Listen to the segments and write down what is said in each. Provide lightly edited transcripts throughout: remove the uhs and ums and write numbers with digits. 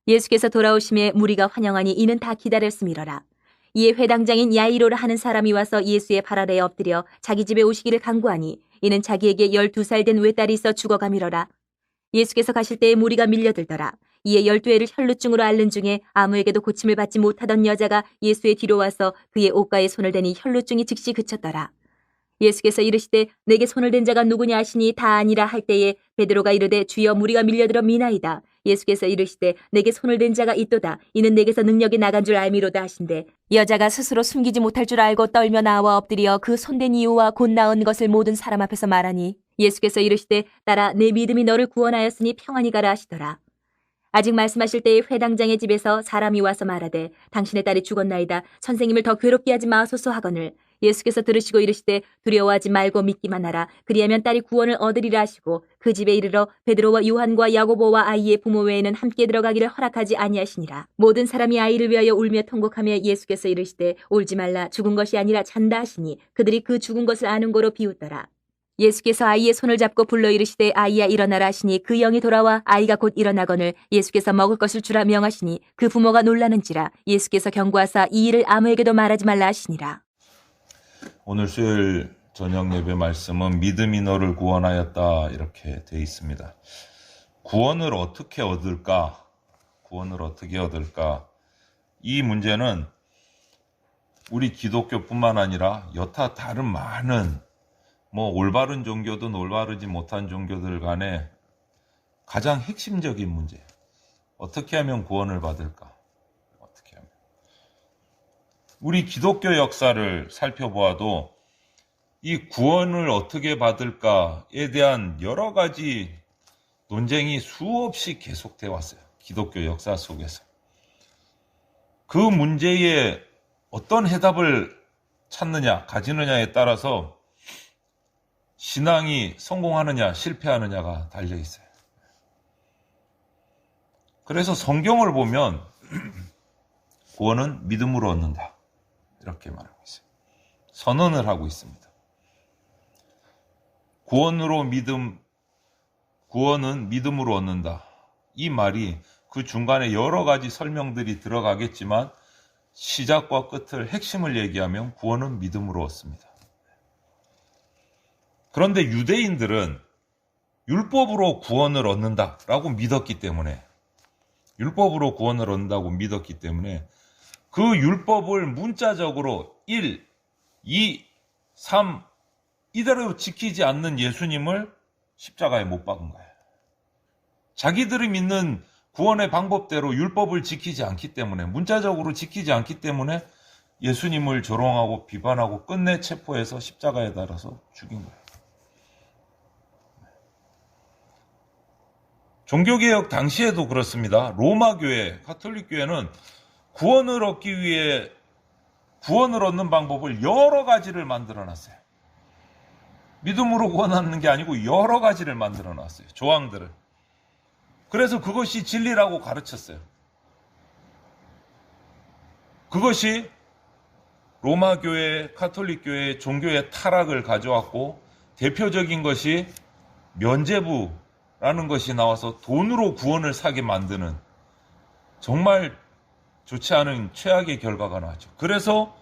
예수께서 돌아오심에 무리가 환영하니 이는 다 기다렸음이러라. 이에 회당장인 야이로라 하는 사람이 와서 예수의 발 아래에 엎드려 자기 집에 오시기를 간구하니 이는 자기에게 12살 된 외딸이 있어 죽어가미러라. 예수께서 가실 때에 무리가 밀려들더라. 이에 12애를 혈루증으로 앓는 중에 아무에게도 고침을 받지 못하던 여자가 예수의 뒤로 와서 그의 옷가에 손을 대니 혈루증이 즉시 그쳤더라. 예수께서 이르시되 내게 손을 댄 자가 누구냐 하시니 다 아니라 할 때에 베드로가 이르되 주여 무리가 밀려들어 미나이다. 예수께서 이르시되 내게 손을 댄 자가 있도다. 이는 내게서 능력이 나간 줄 알미로다 하신대 여자가 스스로 숨기지 못할 줄 알고 떨며 나와 엎드려 그 손댄 이유와 곧 나은 것을 모든 사람 앞에서 말하니 예수께서 이르시되 딸아 내 믿음이 너를 구원하였으니 평안히 가라 하시더라. 아직 말씀하실 때에 회당장의 집에서 사람이 와서 말하되 당신의 딸이 죽었나이다. 선생님을 더 괴롭게 하지 마소서 하거늘 예수께서 들으시고 이르시되 두려워하지 말고 믿기만 하라. 그리하면 딸이 구원을 얻으리라 하시고 그 집에 이르러 베드로와 요한과 야고보와 아이의 부모 외에는 함께 들어가기를 허락하지 아니하시니라. 모든 사람이 아이를 위하여 울며 통곡하며 예수께서 이르시되 울지 말라. 죽은 것이 아니라 잔다 하시니 그들이 그 죽은 것을 아는 거로 비웃더라. 예수께서 아이의 손을 잡고 불러 이르시되 아이야 일어나라 하시니 그 영이 돌아와 아이가 곧 일어나거늘 예수께서 먹을 것을 주라 명하시니 그 부모가 놀라는지라. 예수께서 경고하사 이 일을 아무에게도 말하지 말라 하시니라. 오늘 수요일 저녁 예배 말씀은 믿음이 너를 구원하였다 이렇게 되어 있습니다. 구원을 어떻게 얻을까? 구원을 어떻게 얻을까? 이 문제는 우리 기독교뿐만 아니라 여타 다른 많은 올바른 종교든 올바르지 못한 종교들 간에 가장 핵심적인 문제. 어떻게 하면 구원을 받을까? 어떻게 하면. 우리 기독교 역사를 살펴보아도 이 구원을 어떻게 받을까에 대한 여러 가지 논쟁이 수없이 계속되어 왔어요. 기독교 역사 속에서. 그 문제에 어떤 해답을 찾느냐, 가지느냐에 따라서 신앙이 성공하느냐 실패하느냐가 달려 있어요. 그래서 성경을 보면 구원은 믿음으로 얻는다 이렇게 말하고 있어요. 선언을 하고 있습니다. 구원은 믿음으로 얻는다. 이 말이 그 중간에 여러 가지 설명들이 들어가겠지만 시작과 끝을 핵심을 얘기하면 구원은 믿음으로 얻습니다. 그런데 유대인들은 율법으로 구원을 얻는다라고 믿었기 때문에 그 율법을 문자적으로 1, 2, 3 이대로 지키지 않는 예수님을 십자가에 못 박은 거예요. 자기들이 믿는 구원의 방법대로 율법을 지키지 않기 때문에 문자적으로 지키지 않기 때문에 예수님을 조롱하고 비판하고 끝내 체포해서 십자가에 달아서 죽인 거예요. 종교개혁 당시에도 그렇습니다. 로마 교회, 가톨릭 교회는 구원을 얻기 위해 구원을 얻는 방법을 여러 가지를 만들어 놨어요. 믿음으로 구원하는 게 아니고 여러 가지를 만들어 놨어요. 조항들을. 그래서 그것이 진리라고 가르쳤어요. 그것이 로마 교회, 가톨릭 교회의 종교의 타락을 가져왔고 대표적인 것이 면죄부라는 것이 나와서 돈으로 구원을 사게 만드는 정말 좋지 않은 최악의 결과가 나왔죠. 그래서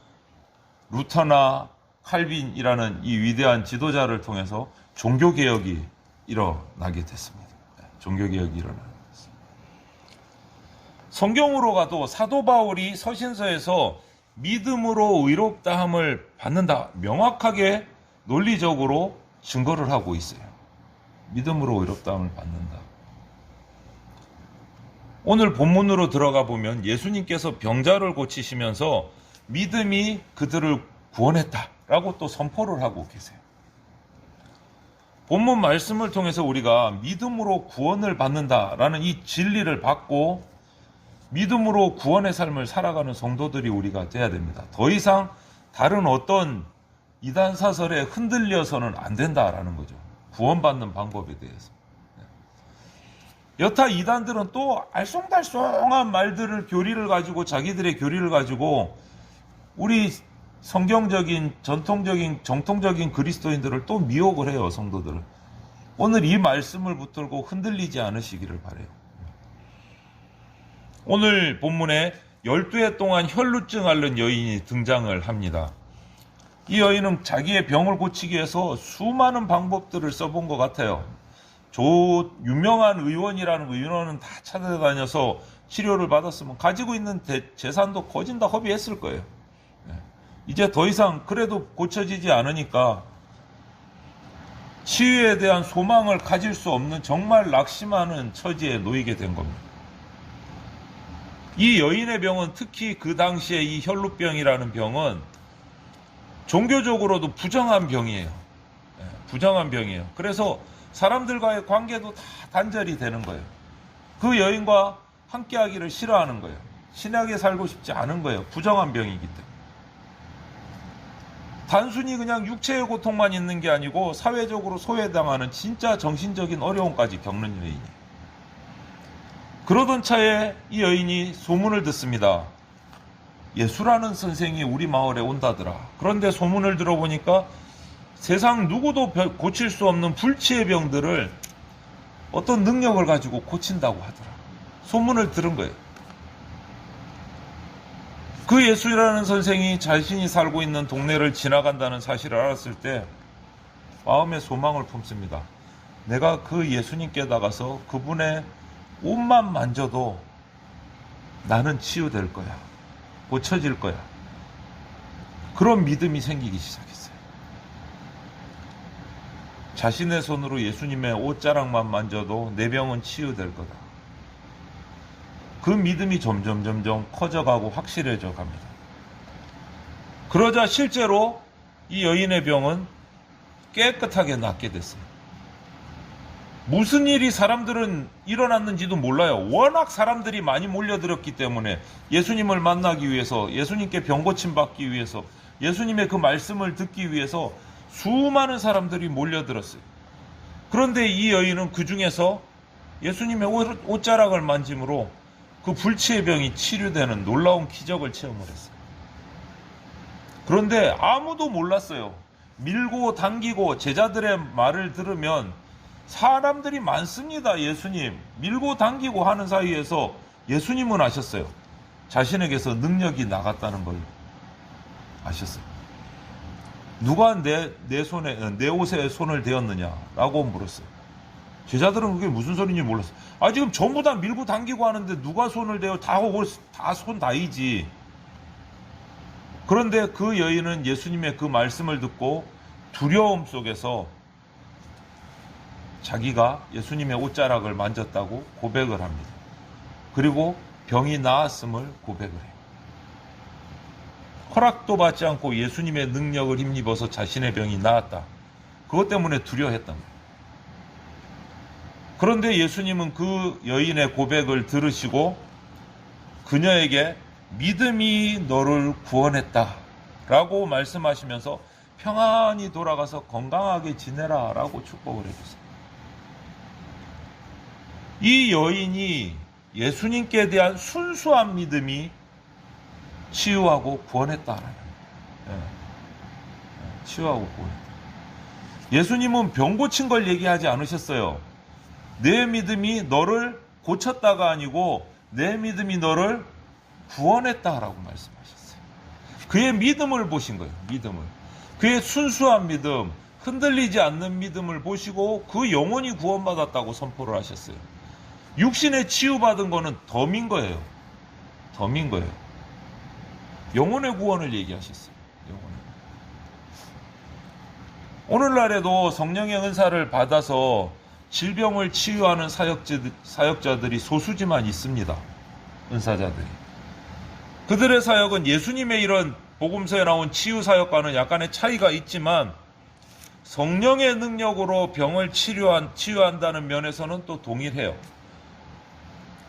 루터나 칼빈이라는 이 위대한 지도자를 통해서 종교개혁이 일어나게 됐습니다. 종교개혁이 일어나게 됐습니다. 성경으로 가도 사도 바울이 서신서에서 믿음으로 의롭다함을 받는다. 명확하게 논리적으로 증거를 하고 있어요. 믿음으로 의롭다함을 받는다. 오늘 본문으로 들어가 보면 예수님께서 병자를 고치시면서 믿음이 그들을 구원했다라고 또 선포를 하고 계세요. 본문 말씀을 통해서 우리가 믿음으로 구원을 받는다라는 이 진리를 받고 믿음으로 구원의 삶을 살아가는 성도들이 우리가 돼야 됩니다. 더 이상 다른 어떤 이단 사설에 흔들려서는 안 된다라는 거죠. 구원받는 방법에 대해서. 여타 이단들은 또 알쏭달쏭한 말들을 교리를 가지고 자기들의 교리를 가지고 우리 성경적인 정통적인 그리스도인들을 또 미혹을 해요. 성도들을. 오늘 이 말씀을 붙들고 흔들리지 않으시기를 바라요. 오늘 본문에 12해 동안 혈루증 앓는 여인이 등장을 합니다. 이 여인은 자기의 병을 고치기 위해서 수많은 방법들을 써본 것 같아요. 유명한 의원이라는 의원은 다 찾아다녀서 치료를 받았으면 가지고 있는 재산도 거진 다 허비했을 거예요. 이제 더 이상 그래도 고쳐지지 않으니까 치유에 대한 소망을 가질 수 없는 정말 낙심하는 처지에 놓이게 된 겁니다. 이 여인의 병은, 특히 그 당시에 이 혈루병이라는 병은 종교적으로도 부정한 병이에요. 부정한 병이에요. 그래서 사람들과의 관계도 다 단절이 되는 거예요. 그 여인과 함께하기를 싫어하는 거예요. 신하게 살고 싶지 않은 거예요. 부정한 병이기 때문에. 단순히 그냥 육체의 고통만 있는 게 아니고 사회적으로 소외당하는 진짜 정신적인 어려움까지 겪는 여인이에요. 그러던 차에 이 여인이 소문을 듣습니다. 예수라는 선생이 우리 마을에 온다더라. 그런데 소문을 들어보니까 세상 누구도 고칠 수 없는 불치의 병들을 어떤 능력을 가지고 고친다고 하더라. 소문을 들은 거예요. 그 예수라는 선생이 자신이 살고 있는 동네를 지나간다는 사실을 알았을 때 마음에 소망을 품습니다. 내가 그 예수님께 나가서 그분의 옷만 만져도 나는 치유될 거야. 고쳐질 거야. 그런 믿음이 생기기 시작했어요. 자신의 손으로 예수님의 옷자락만 만져도 내 병은 치유될 거다. 그 믿음이 점점 커져가고 확실해져 갑니다. 그러자 실제로 이 여인의 병은 깨끗하게 낫게 됐어요. 무슨 일이 사람들은 일어났는지도 몰라요. 워낙 사람들이 많이 몰려들었기 때문에 예수님을 만나기 위해서, 예수님께 병 고침 받기 위해서, 예수님의 그 말씀을 듣기 위해서 수많은 사람들이 몰려들었어요. 그런데 이 여인은 그 중에서 예수님의 옷자락을 만짐으로 그 불치의 병이 치료되는 놀라운 기적을 체험을 했어요. 그런데 아무도 몰랐어요. 밀고 당기고 제자들의 말을 들으면 사람들이 많습니다. 예수님 밀고 당기고 하는 사이에서 예수님은 아셨어요. 자신에게서 능력이 나갔다는 걸 아셨어요. 누가 내 옷에 손을 대었느냐라고 물었어요. 제자들은 그게 무슨 소리인지 몰랐어요. 지금 전부 다 밀고 당기고 하는데 누가 손을 대요? 다 손 다이지. 그런데 그 여인은 예수님의 그 말씀을 듣고 두려움 속에서 자기가 예수님의 옷자락을 만졌다고 고백을 합니다. 그리고 병이 나았음을 고백을 해요. 허락도 받지 않고 예수님의 능력을 힘입어서 자신의 병이 나았다. 그것 때문에 두려워했단 말이에요. 그런데 예수님은 그 여인의 고백을 들으시고 그녀에게 믿음이 너를 구원했다 라고 말씀하시면서 평안히 돌아가서 건강하게 지내라 라고 축복을 해주세요. 이 여인이 예수님께 대한 순수한 믿음이 치유하고 구원했다라는 거예요. 치유하고 구원했다. 예수님은 병 고친 걸 얘기하지 않으셨어요. 내 믿음이 너를 고쳤다가 아니고 내 믿음이 너를 구원했다라고 말씀하셨어요. 그의 믿음을 보신 거예요. 믿음을. 그의 순수한 믿음, 흔들리지 않는 믿음을 보시고 그 영혼이 구원받았다고 선포를 하셨어요. 육신에 치유받은 거는 덤인 거예요. 덤인 거예요. 영혼의 구원을 얘기하셨어요. 영혼의. 오늘날에도 성령의 은사를 받아서 질병을 치유하는 사역자들이 소수지만 있습니다. 은사자들이. 그들의 사역은 예수님의 이런 복음서에 나온 치유 사역과는 약간의 차이가 있지만 성령의 능력으로 병을 치유한다는 면에서는 또 동일해요.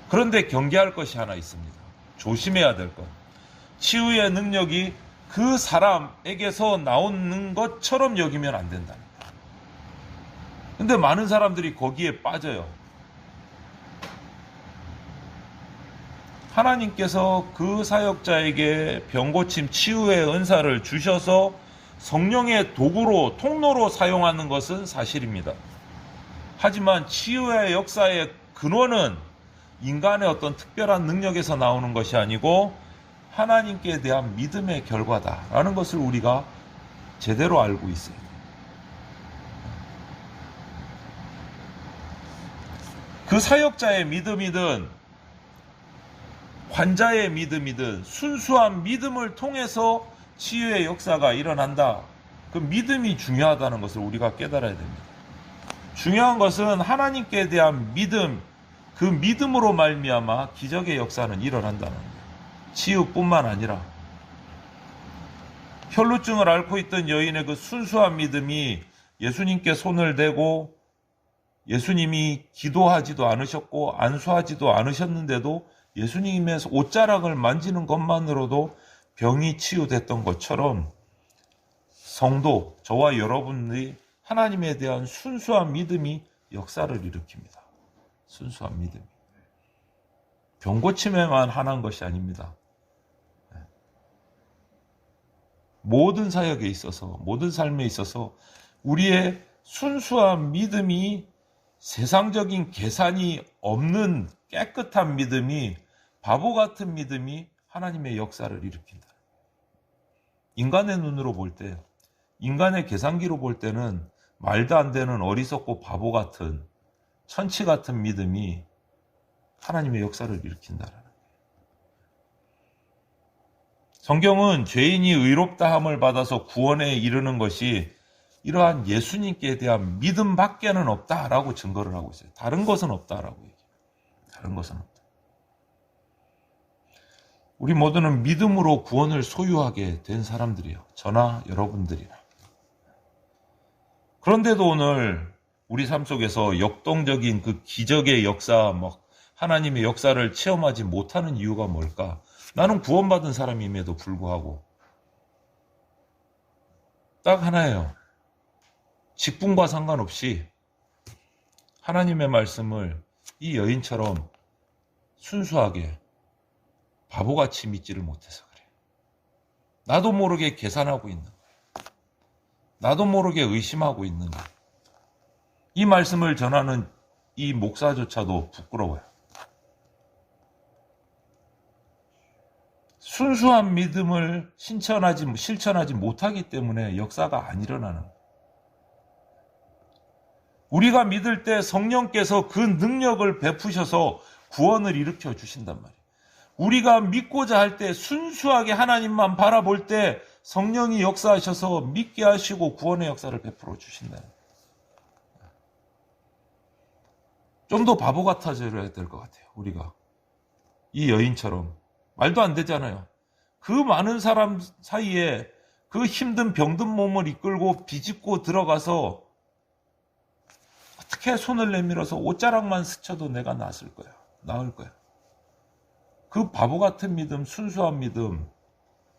그런데 경계할 것이 하나 있습니다. 조심해야 될 것. 치유의 능력이 그 사람에게서 나오는 것처럼 여기면 안 된다. 근데 많은 사람들이 거기에 빠져요. 하나님께서 그 사역자에게 병고침 치유의 은사를 주셔서 성령의 도구로, 통로로 사용하는 것은 사실입니다. 하지만 치유의 역사의 근원은 인간의 어떤 특별한 능력에서 나오는 것이 아니고 하나님께 대한 믿음의 결과다라는 것을 우리가 제대로 알고 있어요. 그 사역자의 믿음이든 환자의 믿음이든 순수한 믿음을 통해서 치유의 역사가 일어난다. 그 믿음이 중요하다는 것을 우리가 깨달아야 됩니다. 중요한 것은 하나님께 대한 믿음, 그 믿음으로 말미암아 기적의 역사는 일어난다는 거예요. 치유뿐만 아니라 혈루증을 앓고 있던 여인의 그 순수한 믿음이 예수님께 손을 대고 예수님이 기도하지도 않으셨고 안수하지도 않으셨는데도 예수님의 옷자락을 만지는 것만으로도 병이 치유됐던 것처럼 성도, 저와 여러분들이 하나님에 대한 순수한 믿음이 역사를 일으킵니다. 순수한 믿음이. 병 고침에만 한한 것이 아닙니다. 모든 사역에 있어서, 모든 삶에 있어서 우리의 순수한 믿음이 세상적인 계산이 없는 깨끗한 믿음이, 바보 같은 믿음이 하나님의 역사를 일으킨다. 인간의 눈으로 볼 때, 인간의 계산기로 볼 때는 말도 안 되는 어리석고 바보 같은 천치 같은 믿음이 하나님의 역사를 일으킨다라는 거예요. 성경은 죄인이 의롭다함을 받아서 구원에 이르는 것이 이러한 예수님께 대한 믿음밖에는 없다라고 증거를 하고 있어요. 다른 것은 없다라고 얘기해요. 다른 것은 없다. 우리 모두는 믿음으로 구원을 소유하게 된 사람들이에요. 저나 여러분들이나. 그런데도 오늘 우리 삶 속에서 역동적인 그 기적의 역사, 하나님의 역사를 체험하지 못하는 이유가 뭘까? 나는 구원받은 사람임에도 불구하고 딱 하나예요. 직분과 상관없이 하나님의 말씀을 이 여인처럼 순수하게 바보같이 믿지를 못해서 그래요. 나도 모르게 계산하고 있는 거예요. 나도 모르게 의심하고 있는 거예요. 이 말씀을 전하는 이 목사조차도 부끄러워요. 순수한 믿음을 실천하지 못하기 때문에 역사가 안 일어나는 거예요. 우리가 믿을 때 성령께서 그 능력을 베푸셔서 구원을 일으켜 주신단 말이에요. 우리가 믿고자 할 때 순수하게 하나님만 바라볼 때 성령이 역사하셔서 믿게 하시고 구원의 역사를 베풀어 주신다. 좀 더 바보 같아져야 될 것 같아요. 우리가 이 여인처럼 말도 안 되잖아요. 그 많은 사람 사이에 그 힘든 병든 몸을 이끌고 비집고 들어가서 어떻게 손을 내밀어서 옷자락만 스쳐도 내가 나을 거야. 그 바보 같은 믿음, 순수한 믿음,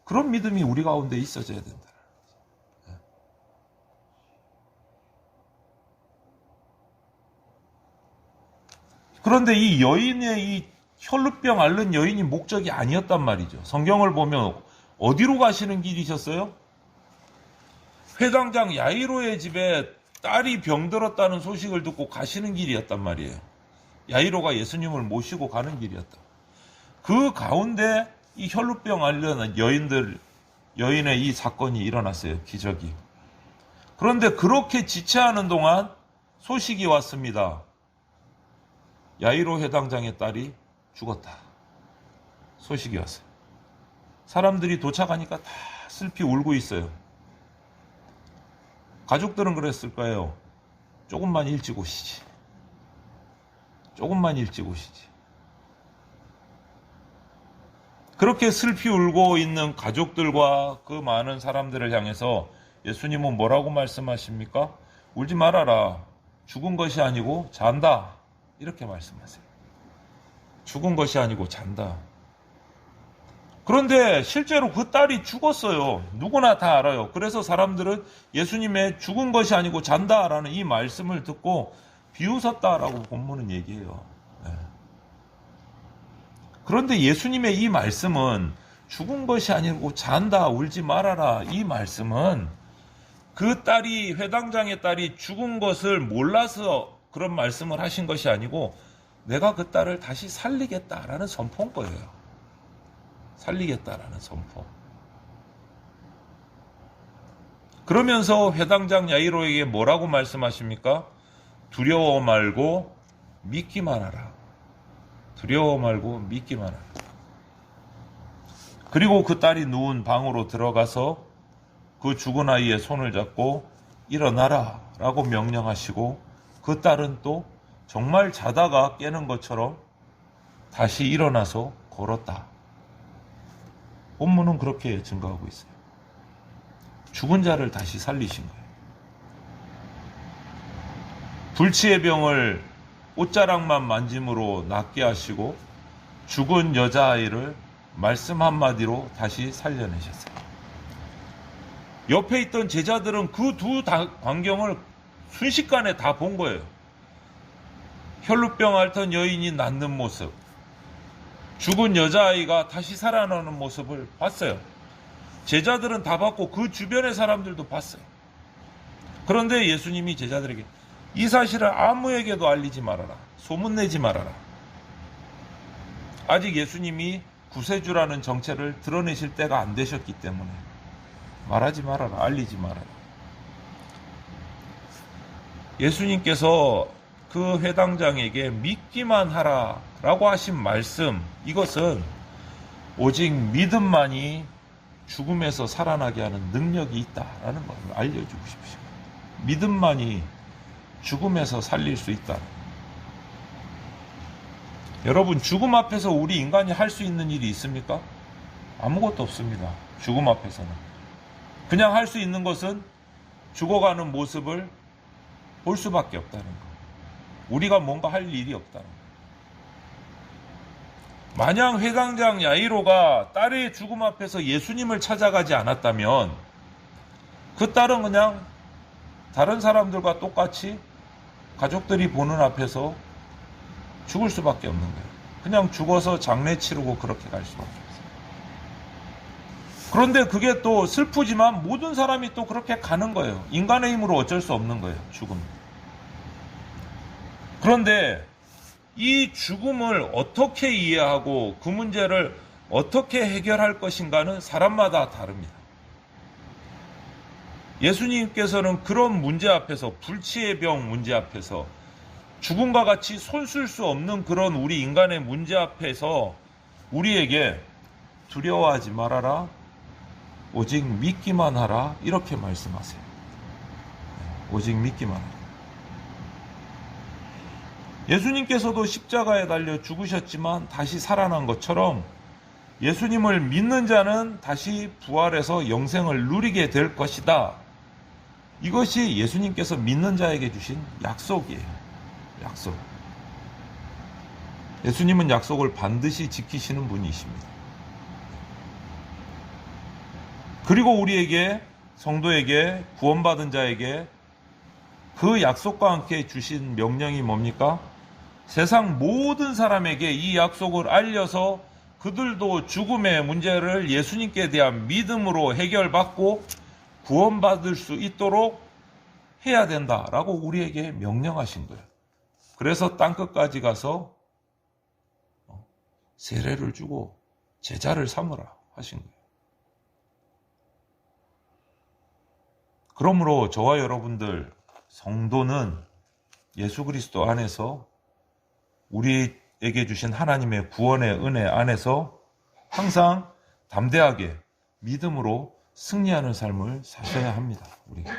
그런 믿음이 우리 가운데 있어져야 된다. 그런데 이 여인의 이 혈루병 앓는 여인이 목적이 아니었단 말이죠. 성경을 보면 어디로 가시는 길이셨어요? 회당장 야이로의 집에 딸이 병들었다는 소식을 듣고 가시는 길이었단 말이에요. 야이로가 예수님을 모시고 가는 길이었다. 그 가운데 이 혈루병 앓는 여인의 이 사건이 일어났어요. 기적이. 그런데 그렇게 지체하는 동안 소식이 왔습니다. 야이로 회당장의 딸이 죽었다. 소식이 왔어요. 사람들이 도착하니까 다 슬피 울고 있어요. 가족들은 그랬을 거예요. 조금만 일찍 오시지. 조금만 일찍 오시지. 그렇게 슬피 울고 있는 가족들과 그 많은 사람들을 향해서 예수님은 뭐라고 말씀하십니까? 울지 말아라. 죽은 것이 아니고 잔다. 이렇게 말씀하세요. 죽은 것이 아니고 잔다. 그런데 실제로 그 딸이 죽었어요. 누구나 다 알아요. 그래서 사람들은 예수님의 죽은 것이 아니고 잔다라는 이 말씀을 듣고 비웃었다라고 본문은 얘기해요. 네. 그런데 예수님의 이 말씀은 죽은 것이 아니고 잔다, 울지 말아라. 이 말씀은 그 딸이, 회당장의 딸이 죽은 것을 몰라서 그런 말씀을 하신 것이 아니고 내가 그 딸을 다시 살리겠다라는 선포인 거예요. 살리겠다라는 선포. 그러면서 회당장 야이로에게 뭐라고 말씀하십니까? 두려워 말고 믿기만 하라. 두려워 말고 믿기만 하라. 그리고 그 딸이 누운 방으로 들어가서 그 죽은 아이의 손을 잡고 일어나라 라고 명령하시고, 그 딸은 또 정말 자다가 깨는 것처럼 다시 일어나서 걸었다. 본문은 그렇게 증거하고 있어요. 죽은 자를 다시 살리신 거예요. 불치의 병을 옷자락만 만짐으로 낫게 하시고 죽은 여자아이를 말씀 한마디로 다시 살려내셨어요. 옆에 있던 제자들은 그 두 광경을 순식간에 다 본 거예요. 혈루병 앓던 여인이 낫는 모습, 죽은 여자아이가 다시 살아나는 모습을 봤어요. 제자들은 다 봤고 그 주변의 사람들도 봤어요. 그런데 예수님이 제자들에게 이 사실을 아무에게도 알리지 말아라. 소문내지 말아라. 아직 예수님이 구세주라는 정체를 드러내실 때가 안 되셨기 때문에 말하지 말아라. 알리지 말아라. 예수님께서 그 회당장에게 믿기만 하라 라고 하신 말씀, 이것은 오직 믿음만이 죽음에서 살아나게 하는 능력이 있다라는 걸 알려주고 싶으신 거예요. 믿음만이 죽음에서 살릴 수 있다. 여러분, 죽음 앞에서 우리 인간이 할 수 있는 일이 있습니까? 아무것도 없습니다. 죽음 앞에서는. 그냥 할 수 있는 것은 죽어가는 모습을 볼 수밖에 없다는 거. 우리가 뭔가 할 일이 없다는 거. 만약 회당장 야이로가 딸의 죽음 앞에서 예수님을 찾아가지 않았다면 그 딸은 그냥 다른 사람들과 똑같이 가족들이 보는 앞에서 죽을 수밖에 없는 거예요. 그냥 죽어서 장례 치르고 그렇게 갈 수밖에 없어요. 그런데 그게 또 슬프지만 모든 사람이 또 그렇게 가는 거예요. 인간의 힘으로 어쩔 수 없는 거예요. 죽음. 그런데 이 죽음을 어떻게 이해하고 그 문제를 어떻게 해결할 것인가는 사람마다 다릅니다. 예수님께서는 그런 문제 앞에서, 불치의 병 문제 앞에서, 죽음과 같이 손쓸 수 없는 그런 우리 인간의 문제 앞에서 우리에게 두려워하지 말아라, 오직 믿기만 하라, 이렇게 말씀하세요. 오직 믿기만 하라. 예수님께서도 십자가에 달려 죽으셨지만 다시 살아난 것처럼 예수님을 믿는 자는 다시 부활해서 영생을 누리게 될 것이다. 이것이 예수님께서 믿는 자에게 주신 약속이에요. 약속. 예수님은 약속을 반드시 지키시는 분이십니다. 그리고 우리에게, 성도에게, 구원받은 자에게 그 약속과 함께 주신 명령이 뭡니까? 세상 모든 사람에게 이 약속을 알려서 그들도 죽음의 문제를 예수님께 대한 믿음으로 해결받고 구원받을 수 있도록 해야 된다라고 우리에게 명령하신 거예요. 그래서 땅끝까지 가서 세례를 주고 제자를 삼으라 하신 거예요. 그러므로 저와 여러분들 성도는 예수 그리스도 안에서 우리에게 주신 하나님의 구원의 은혜 안에서 항상 담대하게 믿음으로 승리하는 삶을 사셔야 합니다. 우리가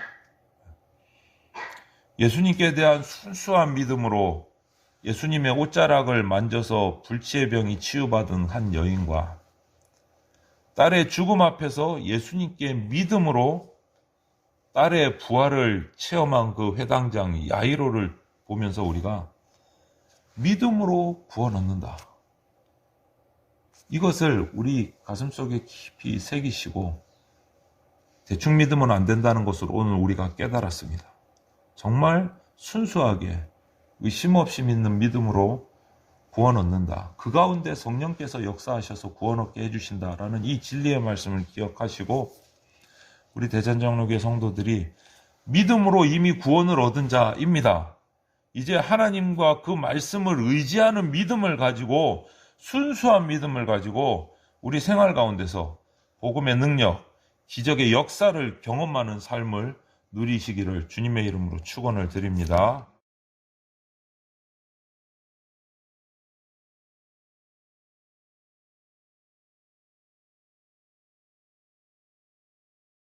예수님께 대한 순수한 믿음으로 예수님의 옷자락을 만져서 불치의 병이 치유받은 한 여인과 딸의 죽음 앞에서 예수님께 믿음으로 딸의 부활을 체험한 그 회당장 야이로를 보면서 우리가 믿음으로 구원 얻는다. 이것을 우리 가슴속에 깊이 새기시고 대충 믿으면 안 된다는 것을 오늘 우리가 깨달았습니다. 정말 순수하게 의심 없이 믿는 믿음으로 구원 얻는다. 그 가운데 성령께서 역사하셔서 구원 얻게 해주신다라는 이 진리의 말씀을 기억하시고 우리 대전장로교회 성도들이 믿음으로 이미 구원을 얻은 자입니다. 이제 하나님과 그 말씀을 의지하는 믿음을 가지고, 순수한 믿음을 가지고 우리 생활 가운데서 복음의 능력, 기적의 역사를 경험하는 삶을 누리시기를 주님의 이름으로 축원을 드립니다.